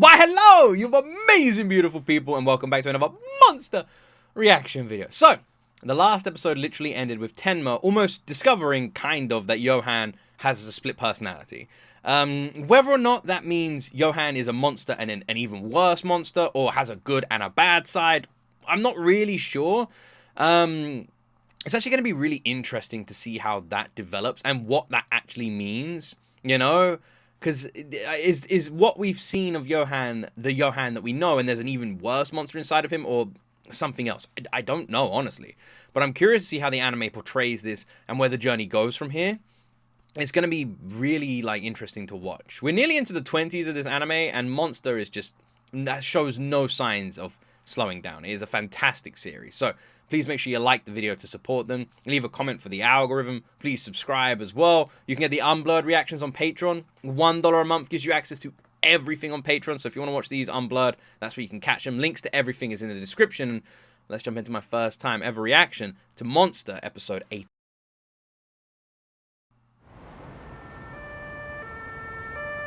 Why, hello, you amazing, beautiful people, and welcome back to another monster reaction video. So, the last episode literally ended with Tenma almost discovering, kind of, that Johan has a split personality. Whether or not that means Johan is a monster and an even worse monster, or has a good and a bad side, I'm not really sure. It's actually going to be really interesting to see how that develops and what that actually means, you know? Because is what we've seen of Johan the Johan that we know, and there's an even worse monster inside of him, or something else? I don't know, honestly. But I'm curious to see how the anime portrays this and where the journey goes from here. It's going to be really, like, interesting to watch. We're nearly into the 20s of this anime, and Monster is just... that shows no signs of slowing down. It is a fantastic series. So, please make sure you like the video to support them. Leave a comment for the algorithm. Please subscribe as well. You can get the unblurred reactions on Patreon. $1 a month gives you access to everything on Patreon. So if you want to watch these unblurred, that's where you can catch them. Links to everything is in the description. Let's jump into my first time ever reaction to Monster episode 8.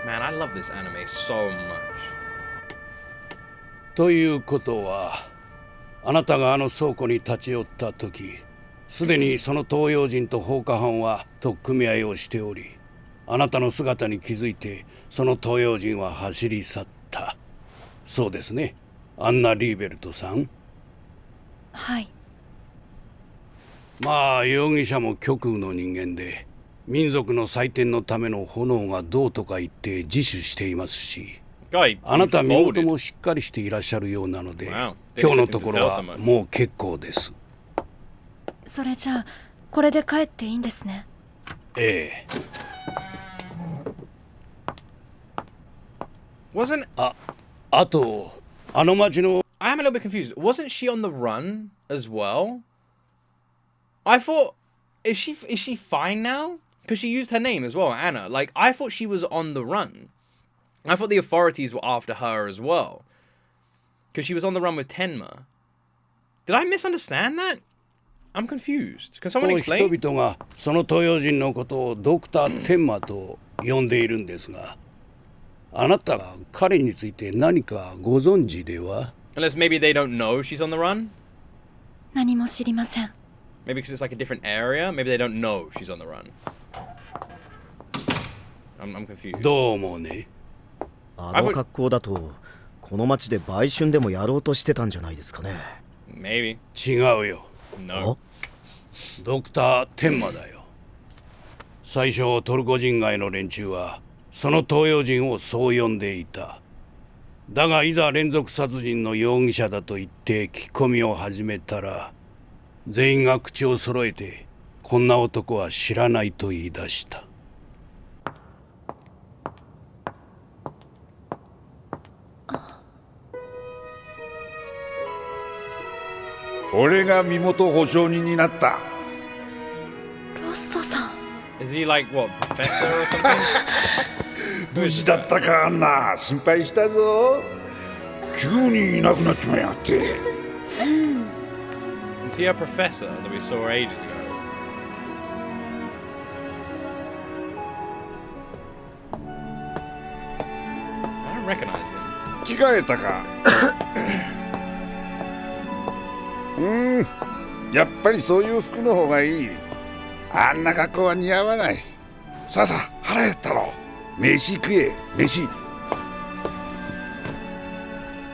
Man, I love this anime so much. ということは、あなたがあの倉庫に立ち寄った時、すでにその東洋人と放火犯は取っ組み合いをしており、あなたの姿に気づいてその東洋人は走り去った。そうですね、アンナ・リーベルトさん。はい。まあ容疑者も極右の人間で、民族の祭典のための炎がどうとか言って自首していますし、あなた身元もしっかりしていらっしゃるようなので、今日のところはもう結構です。それじゃあこれで帰っていいんですね。ええ。あとあの町の I am a little bit confused. Wasn't she on the run as well? I thought, is she fine now? Because she used her name as well, Anna. Like, I thought she was on the run. I thought the authorities were after her as well. Because she was on the run with Tenma. Did I misunderstand that? I'm confused. Can someone explain? 人々がその東洋人のことをドクター・テンマと呼んでいるんですが、あなたが彼について何かご存知では? Unless maybe they don't know she's on the run? 何も知りません。Maybe because it's like a different area? Maybe they don't know she's on the run. I'm confused. どうもね。あの格好だとこの町で売春でもやろうとしてたんじゃないですかね。Maybe. 違うよ。No. ドクター・テンマだよ。最初トルコ人街の連中はその東洋人をそう呼んでいた。だがいざ連続殺人の容疑者だと言って聞き込みを始めたら、全員が口を揃えてこんな男は知らないと言い出した。俺が身元保証人になった。ロッソさん。Is he like what, professor or something? 無事だったか、アンナ。心配したぞ。急にいなくなっちまいやがって。Is he a professor that we saw ages ago? I don't recognize him. 着替えたか。やっぱりそういう服の方がいい。あんな格好は似合わない。さあさあ、腹減ったろ。飯食え、飯。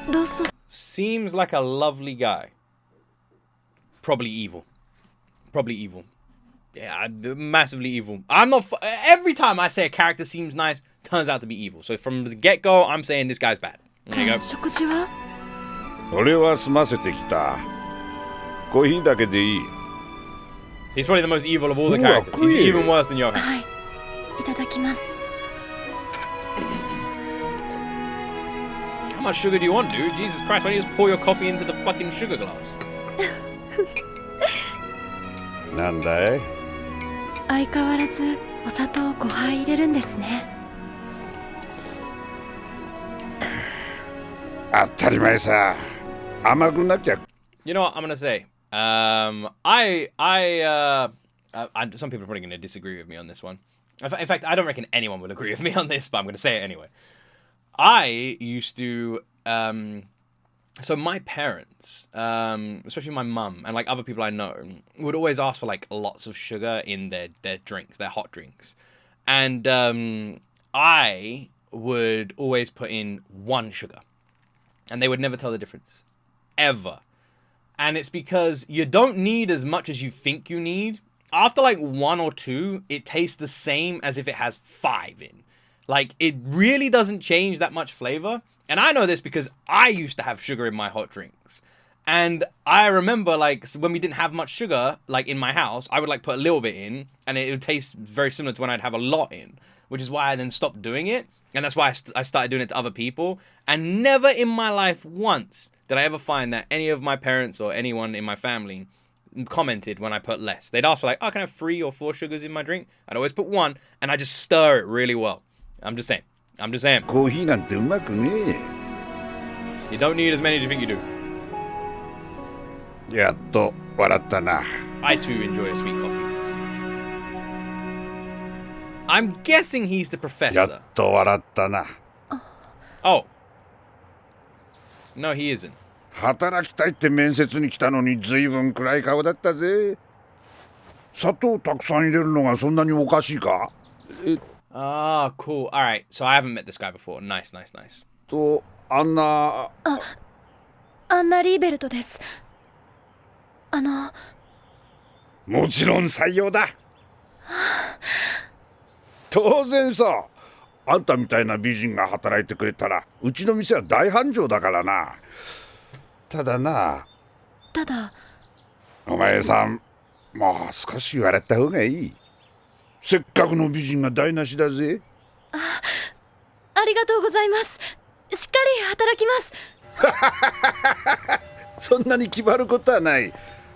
ロッソ Seems like a lovely guy. Probably evil. Probably evil. Yeah, massively evil. I'm not... every time I say a character seems nice, turns out to be evil. So from the get-go, I'm saying this guy's bad. There you go. 食事は？俺は済ませてきた。コーヒーだけでいい。He's probably the most evil of all the characters. He's even worse than Johan. はい。いただきます。How much sugar do you want, dude? Jesus Christ, why don't you just pour your coffee into the fucking sugar glass? なんだい？相変わらずお砂糖5杯入れるんですね。当たり前さ。甘くなきゃ。You know what I'm gonna say? Some people are probably gonna disagree with me on this one. In fact, I don't reckon anyone will agree with me on this, but I'm gonna say it anyway. I used to so my parents, especially my mum and like other people I know, would always ask for like lots of sugar in their drinks, their hot drinks. And I would always put in 1 sugar. And they would never tell the difference. Ever. And it's because you don't need as much as you think you need. After like 1 or 2, it tastes the same as if it has 5 in. Like, it really doesn't change that much flavor. And I know this because I used to have sugar in my hot drinks. And I remember, like, when we didn't have much sugar, like, in my house, I would, like, put a little bit in, and it would taste very similar to when I'd have a lot in, which is why I then stopped doing it. And that's why I started doing it to other people. And never in my life once did I ever find that any of my parents or anyone in my family commented when I put less. They'd ask for, like, oh, can I have 3 or 4 sugars in my drink? I'd always put 1, and I just stir it really well. I'm just saying. コーヒーなんてうまくねえ。 You don't need as many as you think you do. やっと笑ったな。 I too enjoy a sweet coffee. I'm guessing he's the や professor. っと笑ったな。 Oh. No, he isn't. 働きたいって面接に来たのに随分暗い顔だったぜ。砂糖たくさん入れるのがそんなにおかしいか？ Ah, cool. All right. So I haven't met this guy before. Nice, nice, nice. と、アンナ・リーベルトです。もちろん採用だ。当然さ。あんたみたいな美人が働いてくれたらうちの店は大繁盛だからな。ただお前さんもう少し笑った方がいい。せっかくの美人が台無しだぜ。ありがとうございます。しっかり働きます。そんなに決まることはない。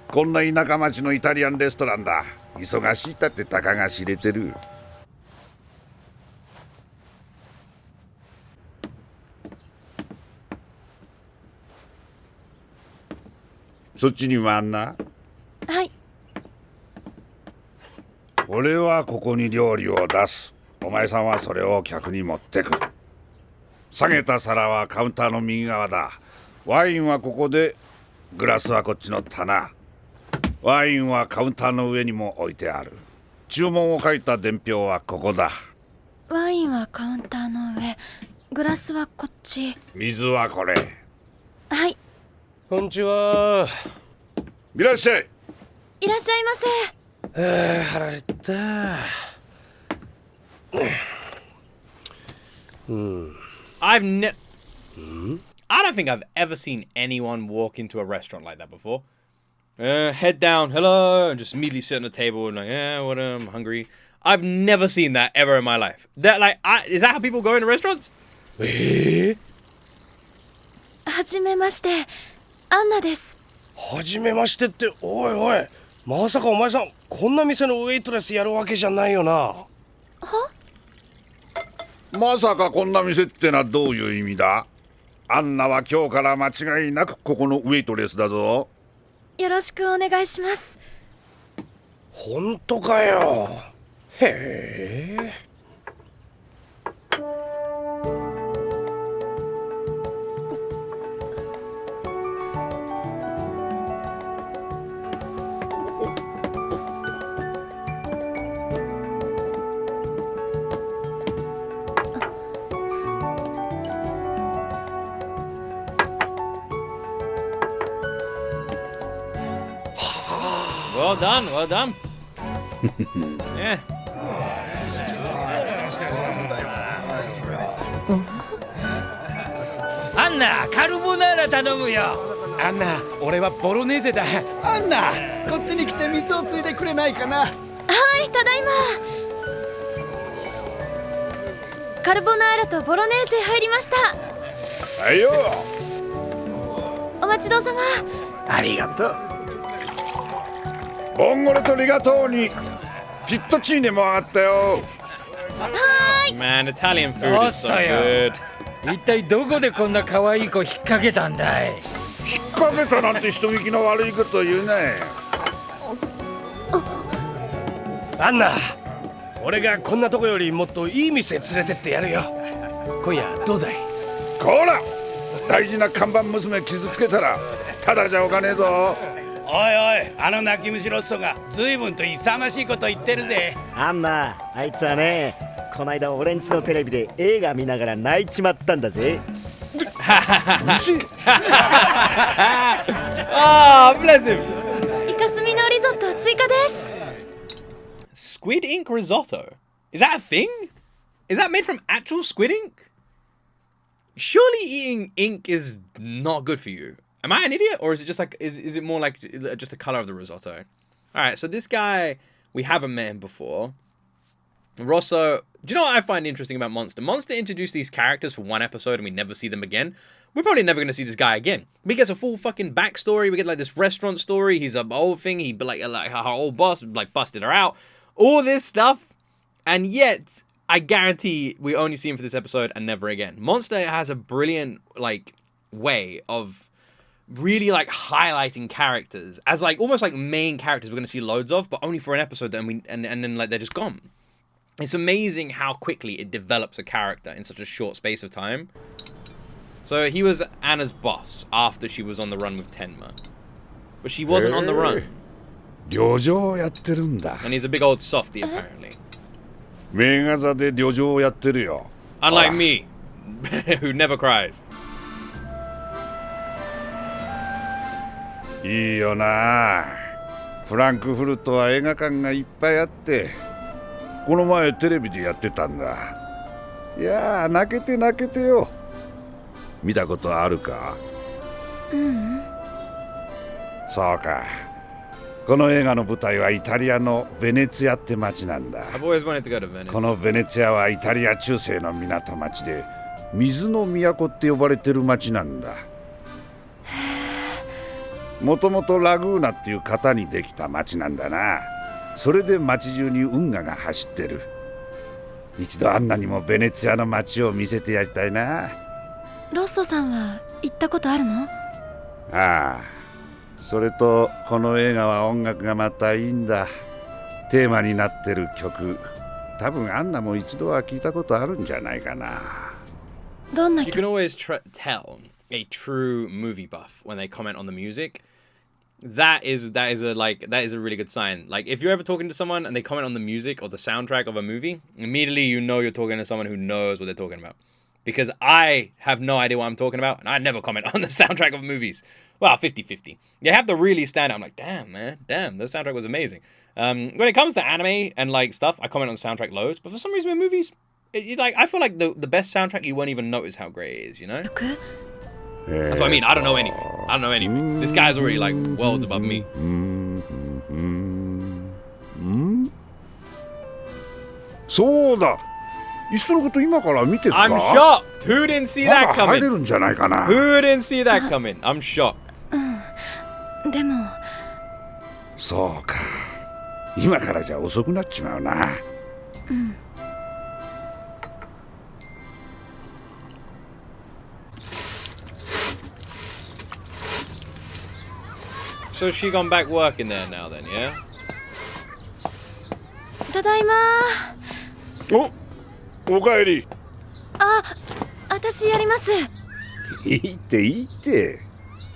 こんな田舎町のイタリアンレストランだ。忙しいったってたかが知れてる。そっちにもあんな。はい。俺はここに料理を出す。お前さんはそれを客に持ってく。下げた皿はカウンターの右側だ。ワインはここで、グラスはこっちの棚。ワインはカウンターの上にも置いてある。注文を書いた伝票はここだ。ワインはカウンターの上、グラスはこっち。水はこれ。はい。こんにちは。いらっしゃい。いらっしゃいませ。腹減った。I don't think I've ever seen anyone walk into a restaurant like that before. Head down, hello, and just immediately sit on the table and like, yeah, what I'm hungry. I've never seen that ever in my life. That is that how people go into restaurants? はじめまして、アンナです。はじめましてって、おいおい、まさかお前さんこんな店のウェイトレスやるわけじゃないよな。は？まさかこんな店ってのはどういう意味だ？アンナは今日から間違いなくここのウェイトレスだぞ。よろしくお願いします。本当かよ。へえ。Well done, well done. Yeah. アンナ、カルボナーラ頼むよ。アンナ、俺はボロネーゼだ。アンナ、こっちに来て水をついでくれないかな。はい、ただいま。カルボナーラとボロネーゼ入りました。はいよ。お待ちどうさま。ありがとう。ボンゴレとリガトーにピットチーネも上がったよ。はーい。 Man, Italian food is so good. 一体どこでこんな可愛い子引っ掛けたんだい。引っ掛けたなんて人聞きの悪いこと言うね。アンナ、俺がこんなとこよりもっといい店連れてってやるよ。今夜どうだい？こら大事な看板娘傷つけたらただじゃおかねえぞ。おいおい、あの泣き虫ロッソが随分と勇ましいこと言ってるぜ。アンナ、あいつはね、こないだ俺んちのテレビで映画見ながら泣いちまったんだぜ。Ah, bless him. イカスミのリゾット追加です。 Squid ink risotto. Is that a thing? Is that made from actual squid ink? Surely eating ink is not good for you. Am I an idiot, or is it just like is it more like just the color of the risotto? All right, so this guy, we haven't met him before. Rosso, do you know what I find interesting about Monster? Monster introduced these characters for one episode and we never see them again. We're probably never going to see this guy again. We get a full fucking backstory. We get like this restaurant story. He's a old thing. He like her old boss like busted her out. All this stuff. And yet, I guarantee we only see him for this episode and never again. Monster has a brilliant like way of really like highlighting characters as like almost like main characters we're going to see loads of, but only for an episode and then like they're just gone. It's amazing how quickly it develops a character in such a short space of time. So he was Anna's boss after she was on the run with Tenma. But she wasn't on the run. 旅情やってるんだ。 And he's a big old softie apparently. 名画座で旅情やってるよ。 Unlike me, who never cries. いいよな。フランクフルトは映画館がいっぱいあって、この前テレビでやってたんだ。いやー、泣けて泣けてよ。見たことあるか？そうか。この映画の舞台はイタリアのベネツィアって町なんだ。I've always wanted to go to Venice. このベネツィアはイタリア中世の港町で、水の都って呼ばれてる町なんだ。もともとラグーナっていう型にできた町なんだな。それで町中に運河が走ってる。一度アンナにもベネツィアの町を見せてやりたいな。ロッソさんは行ったことあるの？ああ、それとこの映画は音楽がまたいいんだ。テーマになってる曲、多分アンナも一度は聞いたことあるんじゃないかな。どんな You 曲？ can always tell a true movie buff when they comment on the music. That is a really good sign. Like if you're ever talking to someone and they comment on the music or the soundtrack of a movie, immediately you know you're talking to someone who knows what they're talking about. Because I have no idea what I'm talking about, and I never comment on the soundtrack of movies. Well, 50-50. You have to really stand out. I'm like, damn, man, damn, the soundtrack was amazing. When it comes to anime and like stuff, I comment on the soundtrack loads. But for some reason with movies, I feel like the best soundtrack you won't even notice how great it is, you know? That's what I mean. I don't know anything. This guy's already like worlds above me. そうだ。いっそのこと今から見てるか？ I'm shocked. Who didn't see that 入れ coming? るんじゃないかな。 Who didn't see that coming? I'm shocked. でもそうか。今からじゃ遅くなっちまうな。So she gone back working there now then, yeah? ただいま。おかえり。あ、私やります。いいっていいって。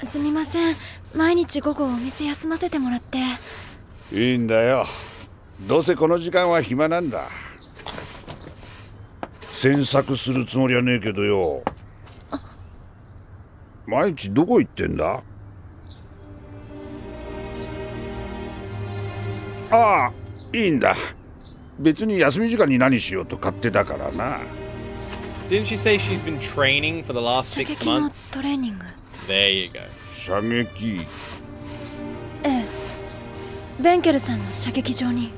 すみません。毎日午後お店休ませてもらって。いいんだよ。どうせこの時間は暇なんだ。詮索するつもりはねえけどよ。毎日どこ行ってんだ？ああ、いいんだ。別に休み時間に何しようと勝手だからな。Didn't she say she's been training for the last 射 6撃の months? トレーニング。 There you go. 射撃。ええ。ベンケルさんの射撃場に。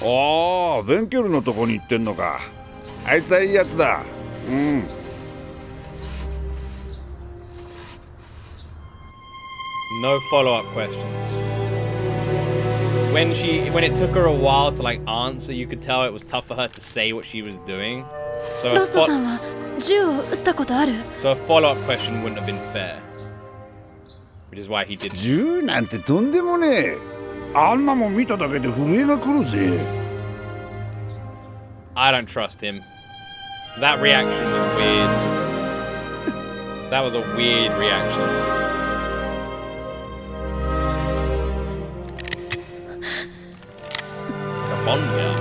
ああ、ベンケルのとこに行ってんのか。あいつはいいやつだ。うん。No follow-up questions. When it took her a while to like answer, you could tell it was tough for her to say what she was doing. ロッソさんは銃を撃ったことある？ So a follow-up question wouldn't have been fair. Which is why he didn't. 銃なんてとんでもねえ。あんなもん見ただけで震えが来るぜ。I don't trust him. That reaction was weird. That was a weird reaction. It's like a Bond girl.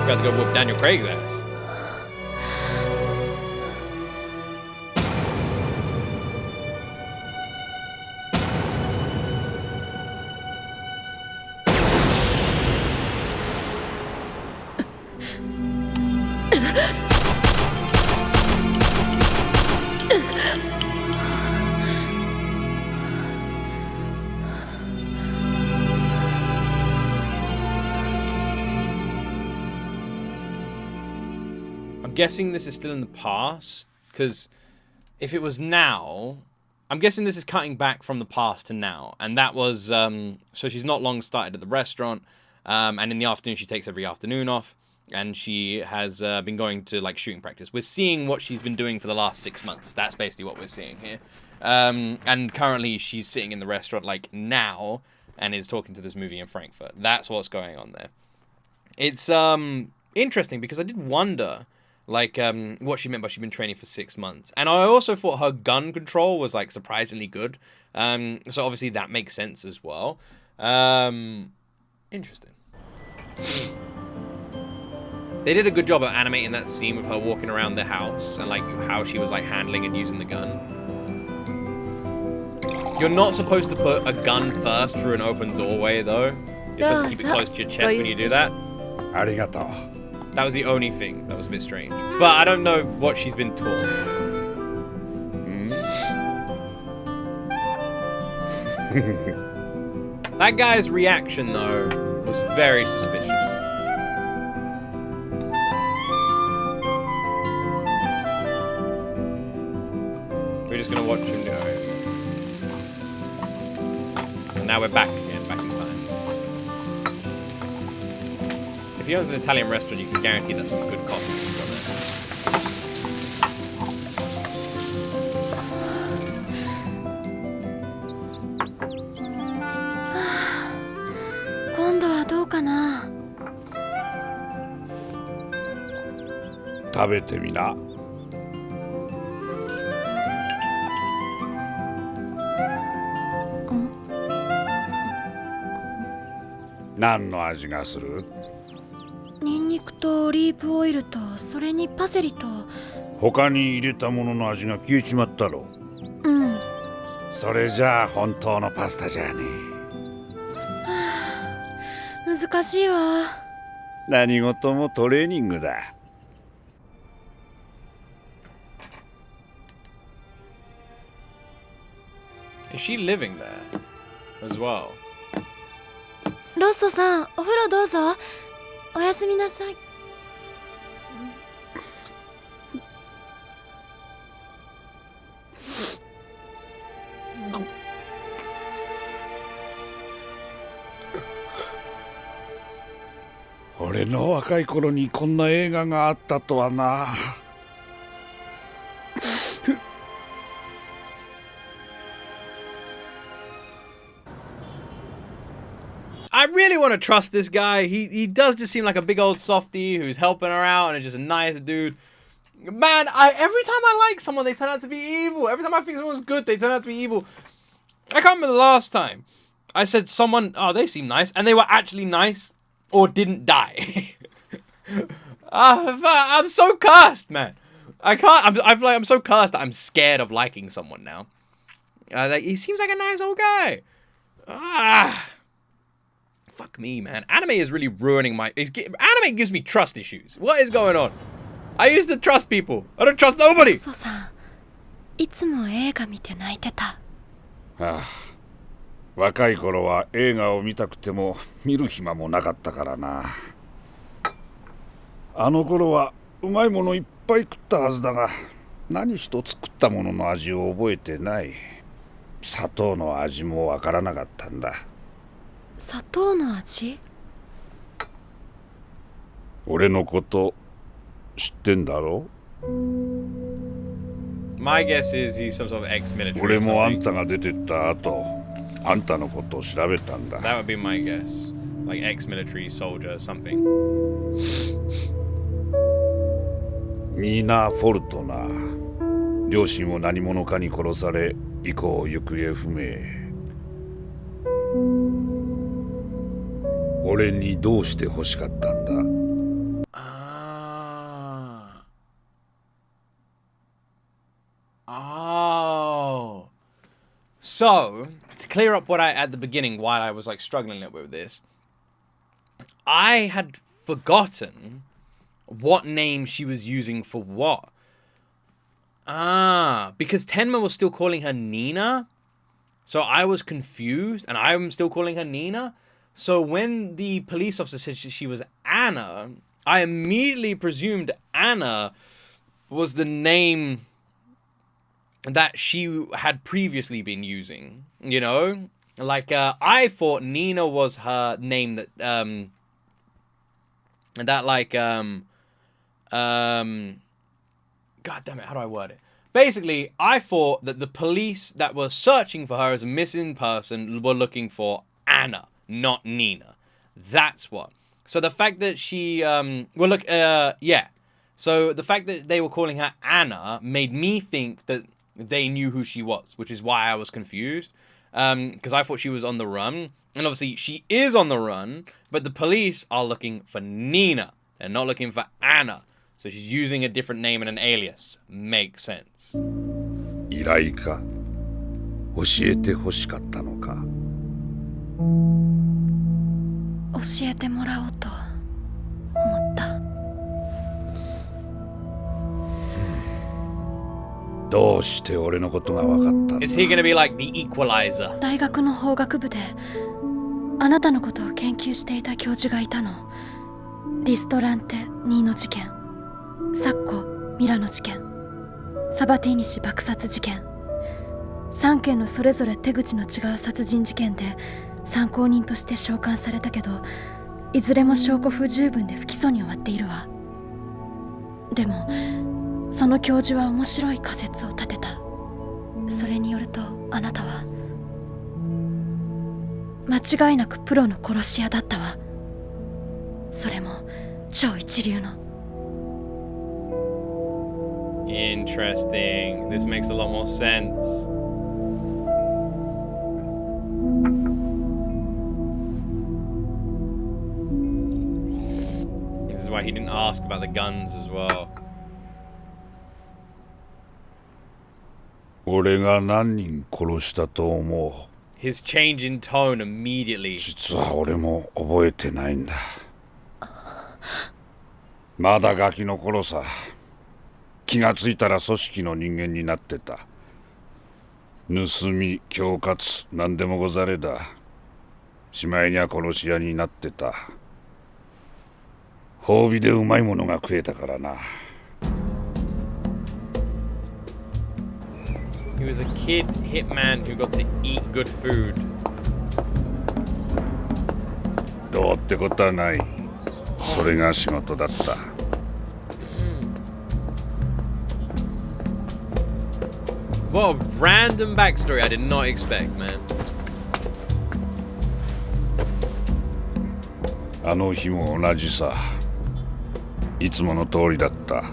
You guys go whoop Daniel Craig's ass. Guessing this is still in the past, because if it was now, I'm guessing this is cutting back from the past to now, and that was so she's not long started at the restaurant, and in the afternoon she takes every afternoon off, and she has been going to like shooting practice. We're seeing what she's been doing for the last 6 months. That's basically what we're seeing here, and currently she's sitting in the restaurant like now and is talking to this movie in Frankfurt. That's what's going on there. It's interesting because I did wonder like what she meant by she'd been training for 6 months, and I also thought her gun control was like surprisingly good, so obviously that makes sense as well. Interesting. They did a good job of animating that scene with her walking around the house and like how she was like handling and using the gun. You're not supposed to put a gun first through an open doorway though. You're supposed to keep it close to your chest when you do that. Arigato. That was the only thing that was a bit strange. But I don't know what she's been taught. That guy's reaction, though, was very suspicious. We're just gonna watch him do it. And now we're back again, back in time. If he owns an Italian restaurant, you can guarantee that some good coffee is still there. 今度はどうかな。食べてみな。何の味がする？ニンニクとオリーブオイルとそれにパセリと。他に入れたものの味が消えちまったろ。うん。それじゃあ本当のパスタじゃねえ。難しいわ。何事もトレーニングだ。Is she living there as well? ロッソさん、お風呂どうぞ。おやすみなさい。俺の若い頃にこんな映画があったとはな。I really want to trust this guy. He does just seem like a big old softie who's helping her out and is just a nice dude. Man, every time I like someone, they turn out to be evil. Every time I think someone's good, they turn out to be evil. I can't remember the last time I said someone, oh, they seem nice, and they were actually nice or didn't die. I'm so cursed, man. I'm so cursed that I'm scared of liking someone now. Like, he seems like a nice old guy. Fuck me, man. Anime is really ruining my... Anime gives me trust issues. What is going on? I used to trust people. I don't trust nobody. ロッソさん、いつも映画見て泣いてた。若い頃は映画を見たくても見る暇もなかったからな。あの頃はうまいものいっぱい食ったはずだが、何一つ食ったものの味を覚えてない。砂糖の味もわからなかったんだ。砂糖の味？俺のこと知ってんだろ？ My guess is he's some sort of ex-military. 俺もあんたが出てった後、あんたのことを調べたんだ。That would be my guess. Like ex-military soldier or something. ニーナ・フォルトナ。両親を何者かに殺され以降行方不明。俺にどうして欲しかったんだ？Oh. So, to clear up what I, at the beginning, why I was like struggling a little bit with this, I had forgotten what name she was using for what. Because Tenma was still calling her Nina. So I was confused, and I'm still calling her Nina. So when the police officer said she was Anna, I immediately presumed Anna was the name that she had previously been using, you know? Like, I thought Nina was her name that, God damn it, how do I word it? Basically, I thought that the police that were searching for her as a missing person were looking for Anna, not Nina. That's what. So the fact that she, yeah. So the fact that they were calling her Anna made me think that they knew who she was, which is why I was confused. Because I thought she was on the run. And obviously, she is on the run, but the police are looking for Nina. They're not looking for Anna. So she's using a different name and an alias. Makes sense. 依頼か？教えて欲しかったのか？教えてもらおうと思った。どうして俺のことが分かったんだ？ Is he gonna be like the equalizer? 大学の法学部であなたのことを研究していた教授がいたの。リストランテ2の事件、サッコミラの事件、サバティーニ氏爆殺事件、3件のそれぞれ手口の違う殺人事件で参考人として召喚されたけど、いずれも証拠不十分で不起訴に終わっているわ。でもその教授は面白い仮説を立てた。それによるとあなたは間違いなくプロの殺し屋だったわ。それも超一流の。Interesting. This makes a lot more sense. This is why he didn't ask about the guns as well. 俺が何人殺したと思う？ His change in tone immediately. 実は俺も覚えてないんだ。まだガキの頃さ。気がついたら組織の人間になってた。盗み、恐喝、何でもござれだ。しまいには殺し屋になってた。褒美でうまいものが食えたからな。He was a kid hitman who got to eat good food. どうってことはない。それが仕事だった。What a random backstory I did not expect, man. あの日も同じさ。いつもの通りだった。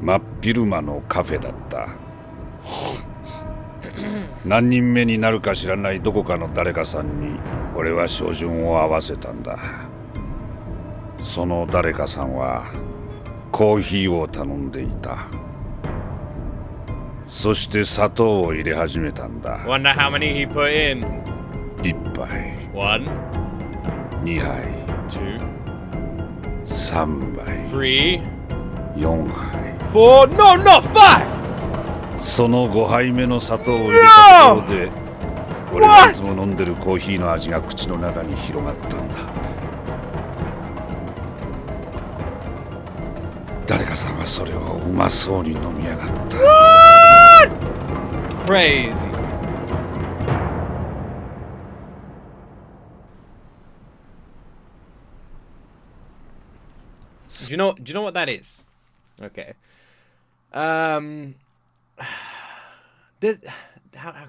真っ昼間のカフェだった。何人目になるか知らないどこかの誰かさんに俺は照準を合わせたんだ。その誰かさんはコーヒーを頼んでいた。そして砂糖を入れ始めたんだ。 Wonder how many he put in. 一杯、 1, 2杯、 2, 3杯、 3, 4杯。4. No, not 5. その5杯目の砂糖を入れたところで、俺がいつも飲んでるコーヒーの味が口の中に広がったんだ。誰かさんはそれをうまそうに飲みやがった。Crazy. 。Do you know what that is? Okay. How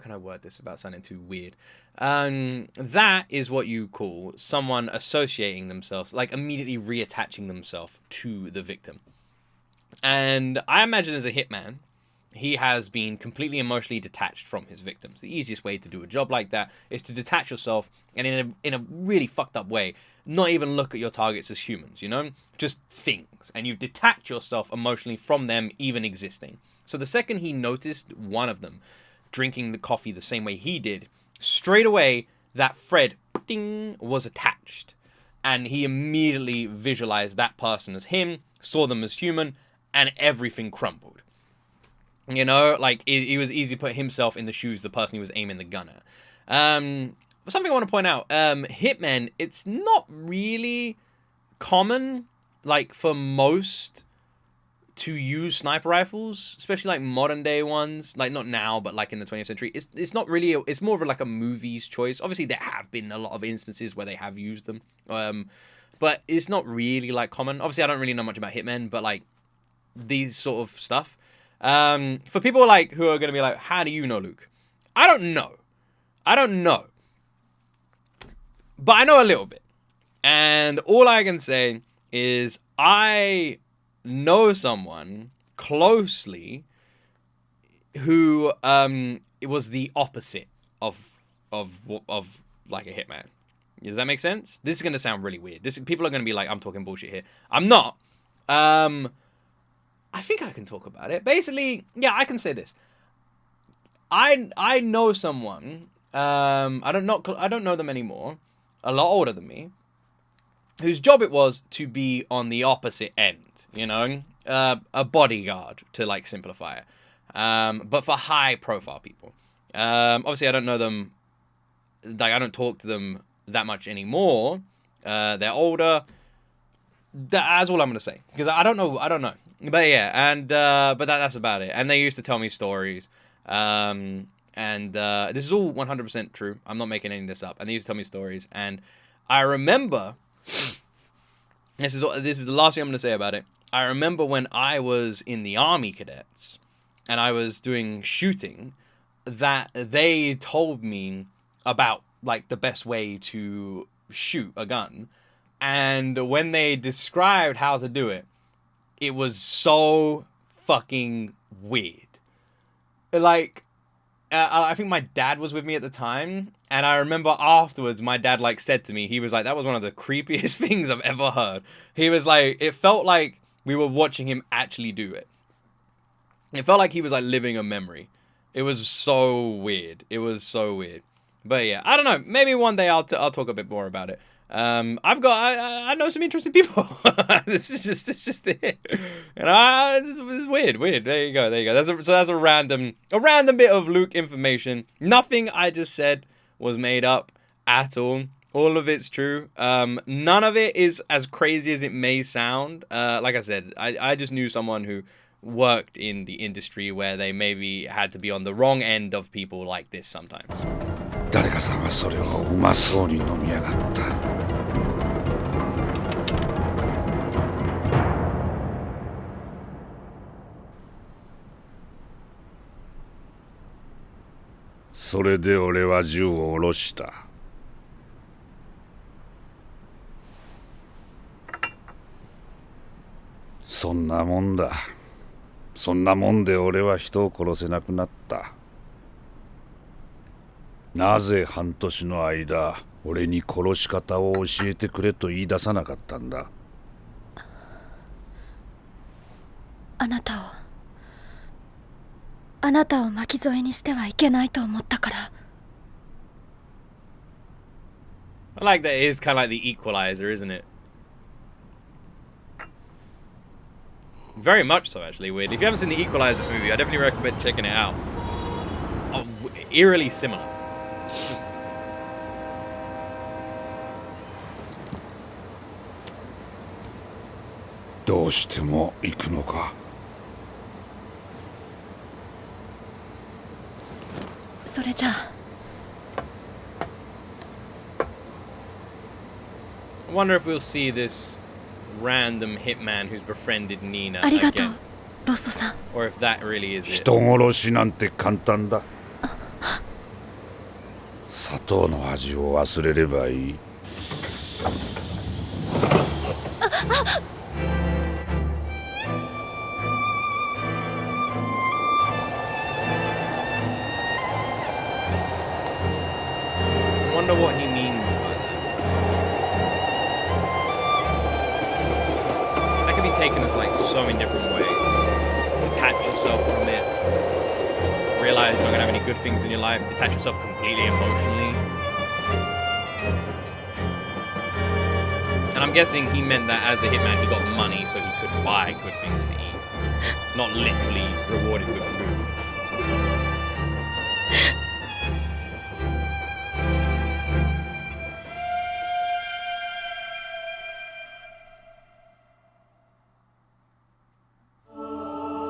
can I word this without sounding too weird? That is what you call someone associating themselves, like immediately reattaching themselves to the victim. And I imagine as a hitman, he has been completely emotionally detached from his victims. The easiest way to do a job like that is to detach yourself and in a really fucked up way, not even look at your targets as humans, you know? Just things. And you detach yourself emotionally from them even existing. So the second he noticed one of them drinking the coffee the same way he did, straight away that thread ding was attached. And he immediately visualized that person as him, saw them as human, and everything crumbled. You know, like, it was easy to put himself in the shoes of the person he was aiming the gun at. Something I want to point out, hitmen, it's not really common, like, for most to use sniper rifles, especially, like, modern day ones. Like, not now, but, like, in the 20th century. It's not really, it's more of, like, a movie's choice. Obviously, there have been a lot of instances where they have used them. But it's not really, like, common. Obviously, I don't really know much about hitmen, but, like, these sort of stuff. For people like who are going to be like, how do you know, Luke? I don't know. But I know a little bit. And all I can say is I know someone closely who it was the opposite of like a hitman. Does that make sense? This is going to sound really weird. People are going to be like, I'm talking bullshit here. I'm not. I think I can talk about it. Basically, yeah, I can say this. I know someone. I don't know them anymore. A lot older than me. Whose job it was to be on the opposite end. You know, a bodyguard to like simplify it. But for high profile people. Obviously, I don't know them. Like, I don't talk to them that much anymore. They're older. That's all I'm gonna say, because I don't know. But yeah, and but that's about it. And they used to tell me stories, and this is all 100% true. I'm not making any of this up. And they used to tell me stories, and I remember. This is the last thing I'm gonna say about it. I remember when I was in the Army Cadets, and I was doing shooting, that they told me about like the best way to shoot a gun. And when they described how to do it, it was so fucking weird. Like, I think my dad was with me at the time, and I remember afterwards my dad like said to me, he was like, that was one of the creepiest things I've ever heard. He was like, it felt like we were watching him actually do it. It felt like he was like living a memory. It was so weird. But yeah, I don't know. Maybe one day I'll talk a bit more about it. I know some interesting people. This is just it. You know, this is weird. There you go. That's a random bit of Luke information. Nothing I just said was made up at all. All of it's true. None of it is as crazy as it may sound. Like I said, I just knew someone who worked in the industry where they maybe had to be on the wrong end of people like this sometimes. 誰かさんはそれをうまそうに飲みやがった。それで俺は銃を下ろした。そんなもんだ。そんなもんで俺は人を殺せなくなった。なぜ半年の間俺に殺し方を教えてくれと言い出さなかったんだ。あなたを巻き添えにしてはいけないと思ったから。 I like that it is kind of like the equalizer, isn't it? Very much so, actually. Weird. If you haven't seen the Equalizer movie, I definitely recommend checking it out. It's eerily similar.どうしても行くのか。それじゃあ。 I wonder if we'll see this random hitman who's befriended Nina ありがとう again. ロストさん Or if that really is it. 人殺しなんて簡単だ。砂糖の味を忘れればいい。I wonder what he means by that. That could be taken as like so many different ways. Detach yourself from it. Realize you're not gonna have any good things in your life. Detach yourself completely emotionally. And I'm guessing he meant that as a hitman he got money so he could buy good things to eat. Not literally rewarded with food.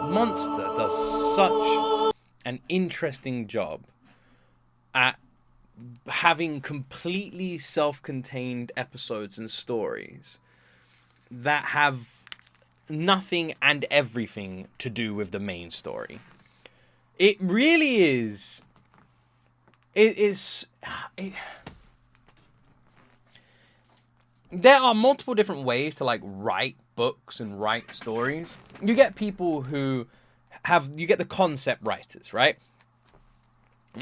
Monster does such an interesting job at having completely self-contained episodes and stories that have nothing and everything to do with the main story. It really is. There are multiple different ways to like write books and write stories. You get people who you get the concept writers, right?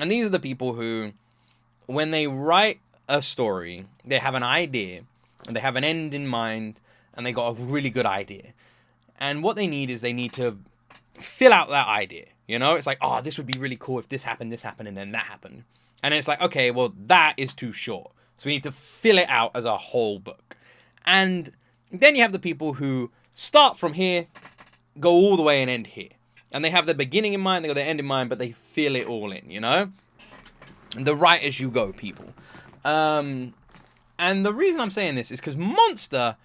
And these are the people who, when they write a story, they have an idea and they have an end in mind and they got a really good idea. And what they need is they need to fill out that idea. You know, it's like, oh, this would be really cool if this happened, and then that happened. And it's like, okay, well, that is too short. So we need to fill it out as a whole book. And then you have the people who start from here, go all the way and end here. And they have the beginning in mind, they got the end in mind, but they fill it all in, you know? The write as you go people. And the reason I'm saying this is because Monster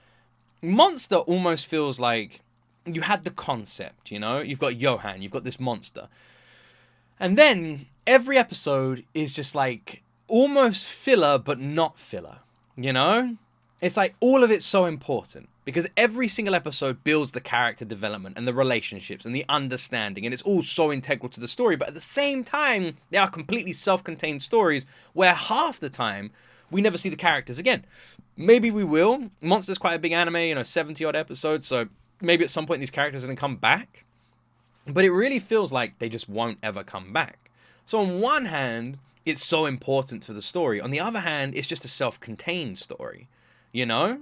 almost feels like you had the concept, you know? You've got Johan, you've got this monster. And then every episode is just like almost filler, but not filler, you know? It's like all of it's so important because every single episode builds the character development and the relationships and the understanding, and it's all so integral to the story. But at the same time, they are completely self-contained stories where half the time we never see the characters again. Maybe we will. Monster's quite a big anime, you know, 70 odd episodes, so maybe at some point these characters are going to come back. But it really feels like they just won't ever come back. So on one hand, it's so important to the story. On the other hand, it's just a self-contained story, you know?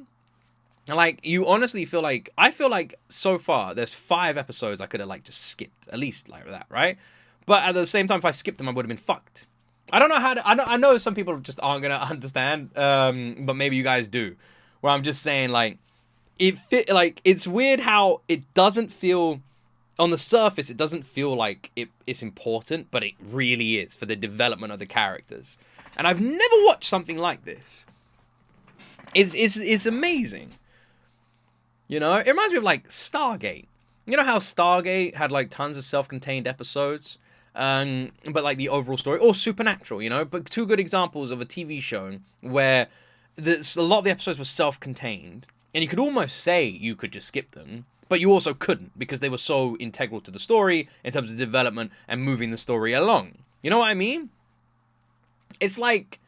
Like, you honestly feel like, I feel like so far there's 5 episodes I could have like just skipped, at least like that, right? But at the same time, if I skipped them, I would have been fucked. I don't know how to, I know some people just aren't going to understand, but maybe you guys do. Where I'm just saying, like, it's weird how it doesn't feel, on the surface, it doesn't feel like it's important, but it really is for the development of the characters. And I've never watched something like this. It's amazing. You know, it reminds me of like Stargate. You know how Stargate had like tons of self-contained episodes, but like the overall story, or Supernatural, you know, but 2 good examples of a TV show where a lot of the episodes were self-contained, and you could almost say you could just skip them, but you also couldn't because they were so integral to the story in terms of development and moving the story along. You know what I mean? It's like,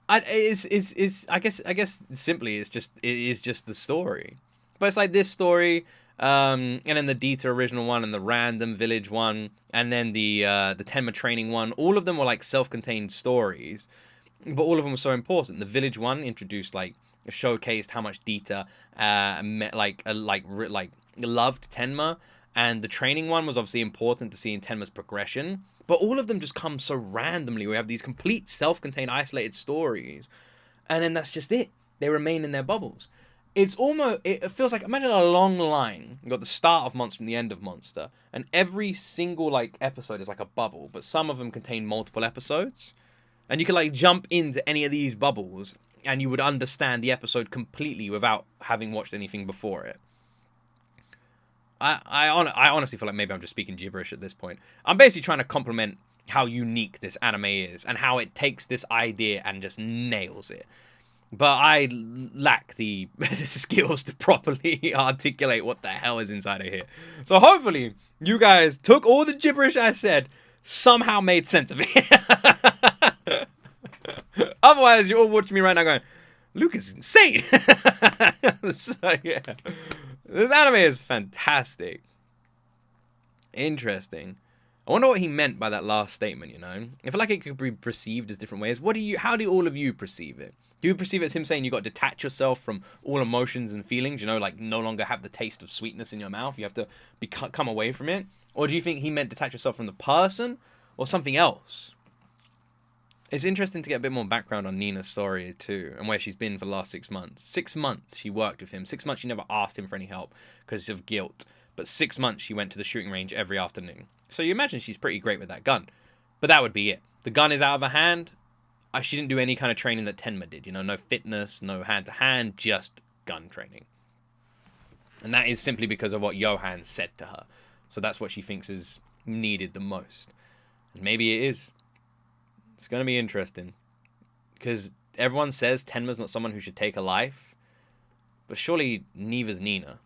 I guess simply it is just the story. But it's like this story, and then the Dita original one, and the random village one, and then the Tenma training one. All of them were like self-contained stories, but all of them were so important. The village one introduced like showcased how much Dita loved Tenma, and the training one was obviously important to see in Tenma's progression. But all of them just come so randomly. We have these complete self-contained, isolated stories, and then that's just it. They remain in their bubbles. It's almost, it feels like, imagine a long line. You got the start of Monster and the end of Monster, and every single like episode is like a bubble, but some of them contain multiple episodes, and you can like jump into any of these bubbles, and you would understand the episode completely without having watched anything before it. I honestly feel like maybe I'm just speaking gibberish at this point. I'm basically trying to compliment how unique this anime is, and how it takes this idea and just nails it. But I lack the skills to properly articulate what the hell is inside of here. So hopefully you guys took all the gibberish I said, somehow made sense of it. Otherwise, you're all watching me right now going, Luke is insane. So yeah, this anime is fantastic. Interesting. I wonder what he meant by that last statement, you know? I feel like it could be perceived as different ways. How do all of you perceive it? Do you perceive it as him saying you got to detach yourself from all emotions and feelings, you know, like no longer have the taste of sweetness in your mouth? You have to come away from it? Or do you think he meant detach yourself from the person or something else? It's interesting to get a bit more background on Nina's story too, and where she's been for the last 6 months. 6 months she worked with him. 6 months she never asked him for any help because of guilt. But 6 months she went to the shooting range every afternoon. So you imagine she's pretty great with that gun. But that would be it. The gun is out of her hand. She didn't do any kind of training that Tenma did. You know, no fitness, no hand-to-hand, just gun training. And that is simply because of what Johan said to her. So that's what she thinks is needed the most. And maybe it is. It's going to be interesting. Because everyone says Tenma's not someone who should take a life. But surely neither's Nina.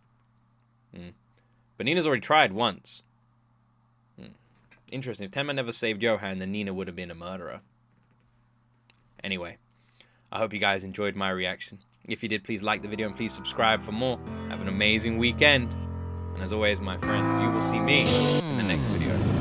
But Nina's already tried once. Interesting. If Tenma never saved Johan, then Nina would have been a murderer. Anyway, I hope you guys enjoyed my reaction. If you did, please like the video and please subscribe for more. Have an amazing weekend. And as always, my friends, you will see me in the next video.